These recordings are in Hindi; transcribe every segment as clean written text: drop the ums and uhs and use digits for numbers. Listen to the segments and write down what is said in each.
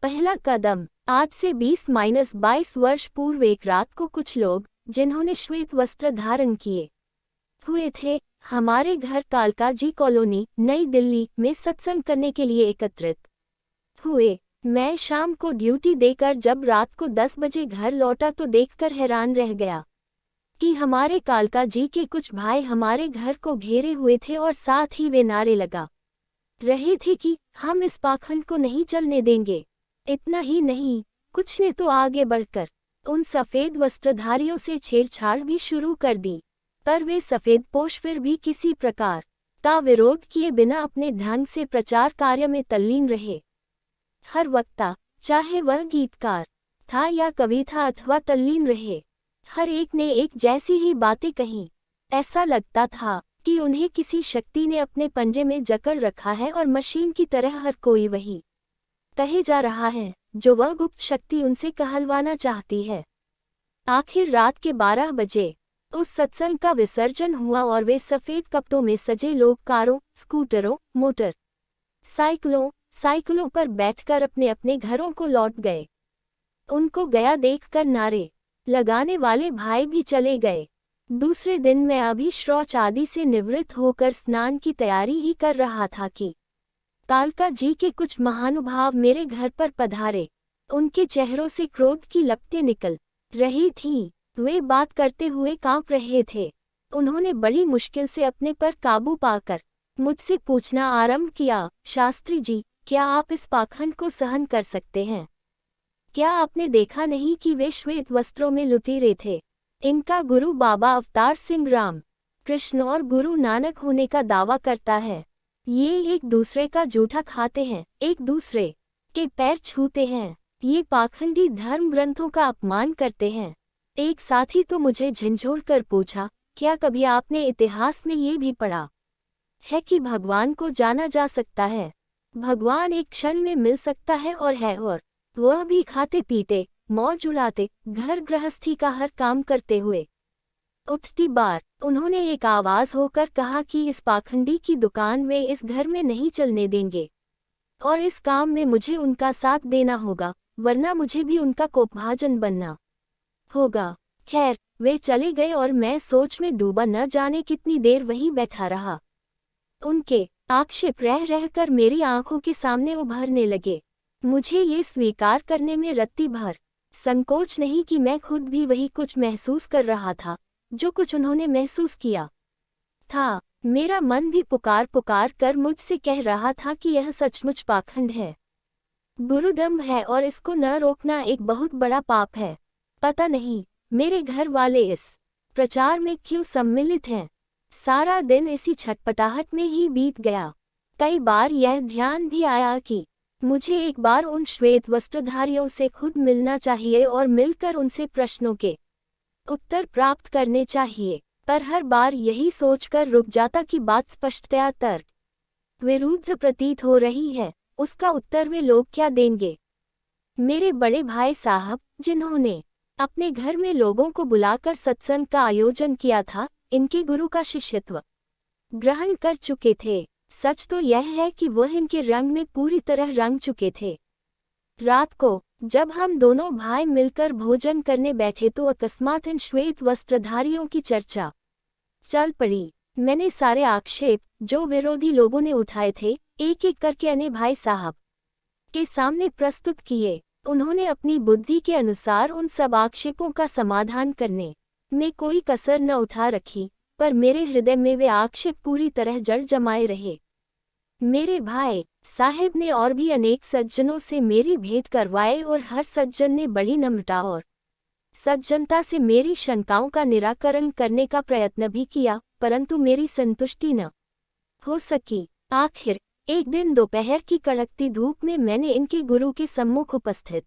पहला कदम। आज से 20-22 वर्ष पूर्व एक रात को कुछ लोग, जिन्होंने श्वेत वस्त्र धारण किए हुए थे, हमारे घर कालका जी कॉलोनी, नई दिल्ली में सत्संग करने के लिए एकत्रित हुए। मैं शाम को ड्यूटी देकर जब रात को 10 बजे घर लौटा तो देखकर हैरान रह गया कि हमारे कालका जी के कुछ भाई हमारे घर को घेरे हुए थे और साथ ही वे नारे लगा रहे थे कि हम इस पाखंड को नहीं चलने देंगे। इतना ही नहीं, कुछ ने तो आगे बढ़कर उन सफ़ेद वस्त्रधारियों से छेड़छाड़ भी शुरू कर दी, पर वे सफ़ेद पोश फिर भी किसी प्रकार का विरोध किए बिना अपने ढंग से प्रचार कार्य में तल्लीन रहे। हर वक्ता, चाहे वह गीतकार था या कवि था अथवा तल्लीन रहे, हर एक ने एक जैसी ही बातें कहीं। ऐसा लगता था कि उन्हें किसी शक्ति ने अपने पंजे में जकड़ रखा है और मशीन की तरह हर कोई वही कहे जा रहा है जो वह गुप्त शक्ति उनसे कहलवाना चाहती है। आखिर रात के 12 बजे उस सत्संग का विसर्जन हुआ और वे सफ़ेद कपड़ों में सजे लोग कारों, स्कूटरों, मोटर साइकिलों पर बैठकर अपने अपने घरों को लौट गए। उनको गया देखकर नारे लगाने वाले भाई भी चले गए। दूसरे दिन मैं अभी शौच आदि से निवृत्त होकर स्नान की तैयारी ही कर रहा था कि कालका जी के कुछ महानुभाव मेरे घर पर पधारे। उनके चेहरों से क्रोध की लपटें निकल रही थीं। वे बात करते हुए कांप रहे थे। उन्होंने बड़ी मुश्किल से अपने पर काबू पाकर मुझसे पूछना आरंभ किया, शास्त्री जी, क्या आप इस पाखंड को सहन कर सकते हैं? क्या आपने देखा नहीं कि वे श्वेत वस्त्रों में लुटेरे थे? इनका गुरु बाबा अवतार सिंह राम कृष्ण और गुरु नानक होने का दावा करता है। ये एक दूसरे का जूठा खाते हैं, एक दूसरे के पैर छूते हैं। ये पाखंडी धर्म ग्रंथों का अपमान करते हैं। एक साथी तो मुझे झंझोड़ कर पूछा, क्या कभी आपने इतिहास में ये भी पढ़ा है कि भगवान को जाना जा सकता है? भगवान एक क्षण में मिल सकता है और वह भी खाते पीते, मौज उड़ाते, घर गृहस्थी का हर काम करते हुए। उठती बार उन्होंने एक आवाज होकर कहा कि इस पाखंडी की दुकान वे इस घर में नहीं चलने देंगे और इस काम में मुझे उनका साथ देना होगा, वरना मुझे भी उनका कोपभाजन बनना होगा। खैर, वे चले गए और मैं सोच में डूबा न जाने कितनी देर वहीं बैठा रहा। उनके आक्षेप रह रहकर मेरी आंखों के सामने उभरने लगे। मुझे ये स्वीकार करने में रत्ती भर संकोच नहीं कि मैं खुद भी वही कुछ महसूस कर रहा था जो कुछ उन्होंने महसूस किया था। मेरा मन भी पुकार पुकार कर मुझसे कह रहा था कि यह सचमुच पाखंड है, गुरुदम्भ है और इसको न रोकना एक बहुत बड़ा पाप है। पता नहीं मेरे घर वाले इस प्रचार में क्यों सम्मिलित हैं। सारा दिन इसी छटपटाहट में ही बीत गया। कई बार यह ध्यान भी आया कि मुझे एक बार उन श्वेत वस्त्रधारियों से खुद मिलना चाहिए और मिलकर उनसे प्रश्नों के उत्तर प्राप्त करने चाहिए, पर हर बार यही सोचकर रुक जाता कि बात स्पष्टतया तर्क विरुद्ध प्रतीत हो रही है। उसका उत्तर वे लोग क्या देंगे? मेरे बड़े भाई साहब, जिन्होंने अपने घर में लोगों को बुलाकर सत्संग का आयोजन किया था, इनके गुरु का शिष्यत्व ग्रहण कर चुके थे। सच तो यह है कि वह इनके रंग में पूरी तरह रंग चुके थे। रात को जब हम दोनों भाई मिलकर भोजन करने बैठे तो अकस्मात इन श्वेत वस्त्रधारियों की चर्चा चल पड़ी। मैंने सारे आक्षेप जो विरोधी लोगों ने उठाए थे एक एक करके अने भाई साहब के सामने प्रस्तुत किए। उन्होंने अपनी बुद्धि के अनुसार उन सब आक्षेपों का समाधान करने में कोई कसर न उठा रखी, पर मेरे हृदय में वे आक्षेप पूरी तरह जड़ जमाए रहे। मेरे भाई साहिब ने और भी अनेक सज्जनों से मेरी भेंट करवाए और हर सज्जन ने बड़ी नम्रता और सज्जनता से मेरी शंकाओं का निराकरण करने का प्रयत्न भी किया, परंतु मेरी संतुष्टि न हो सकी। आखिर एक दिन दोपहर की कड़कती धूप में मैंने इनके गुरु के सम्मुख उपस्थित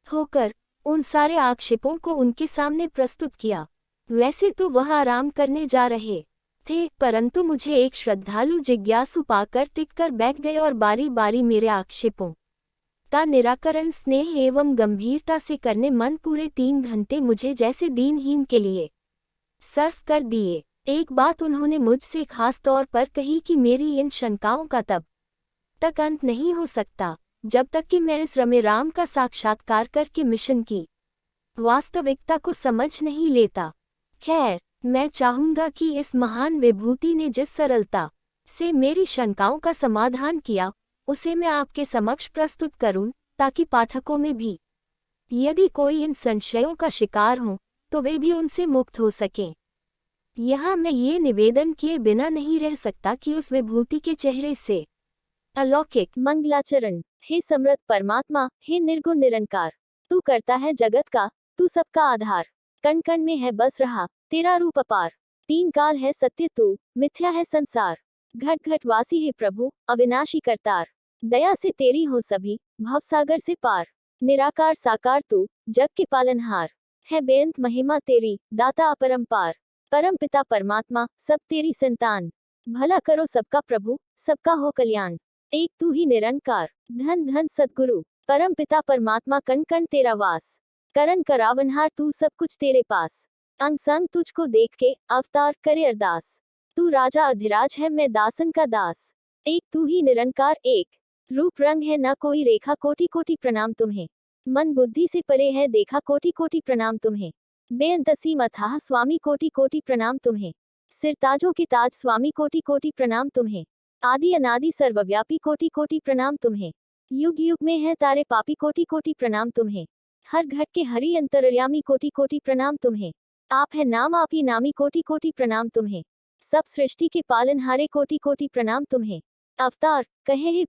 होकर उन सारे आक्षेपों को उनके सामने प्रस्तुत किया। वैसे तो वह आराम करने जा रहे थे, परंतु मुझे एक श्रद्धालु जिज्ञासु पाकर टिककर बैठ गए और बारी बारी मेरे आक्षेपों का निराकरण स्नेह एवं गंभीरता से करने मन पूरे 3 घंटे मुझे जैसे दीनहीन के लिए सर्व कर दिए। एक बात उन्होंने मुझसे खास तौर पर कही कि मेरी इन शंकाओं का तब तक अंत नहीं हो सकता जब तक कि मैं इस रमे राम का साक्षात्कार करके मिशन की वास्तविकता को समझ नहीं लेता। खैर, मैं चाहूंगा कि इस महान विभूति ने जिस सरलता से मेरी शंकाओं का समाधान किया, उसे मैं आपके समक्ष प्रस्तुत करूं, ताकि पाठकों में भी यदि कोई इन संशयों का शिकार हो, तो वे भी उनसे मुक्त हो सकें। यहाँ मैं ये निवेदन किए बिना नहीं रह सकता कि उस विभूति के चेहरे से अलौकिक मंगलाचरण, हे समृद्ध परमात्मा, हे निर्गुण निरंकार, तू करता है जगत का, तू सबका आधार, कण कण में है बस रहा तेरा रूप अपार, तीन काल है सत्य तू, मिथ्या है संसार, घट घट वासी है प्रभु, अविनाशी करतार, दया से तेरी हो सभी भवसागर से पार, निराकार साकार तू, जग के पालनहार, है बेअंत महिमा तेरी, दाता अपरंपार, परम पिता परमात्मा, सब तेरी संतान, भला करो सबका प्रभु, सबका हो कल्याण, एक तू ही निरंकार, धन धन सद्गुरु, परम पिता परमात्मा, कण कण तेरा वास, करन करावनहार तू सब कुछ तेरे पास, अंग संग तुझको देख के अवतार करे अरदास, तू राजा अधिराज है मैं दासन का दास, एक तू ही निरंकार, एक रूप रंग है न कोई रेखा, कोटि कोटि प्रणाम तुम्हें, मन बुद्धि से परे है देखा, कोटि कोटि प्रणाम तुम्हें, बेअंत असीम अथाह स्वामी, कोटि कोटि प्रणाम तुम्हें, सिर ताजों के ताज स्वामी, कोटि कोटि प्रणाम तुम्हें, आदि अनादि सर्वव्यापी, कोटि कोटि प्रणाम तुम्हें, युग युग में है तारे पापी, कोटि कोटि प्रणाम तुम्हें, हर घट के हरि अंतर्यामी, कोटि कोटि प्रणाम तुम्हें, आप है नाम आप ही नामी, कोटि कोटि प्रणाम तुम्हें, सब सृष्टि के पालनहारे, कोटि कोटि प्रणाम तुम्हें, अवतार कहे हे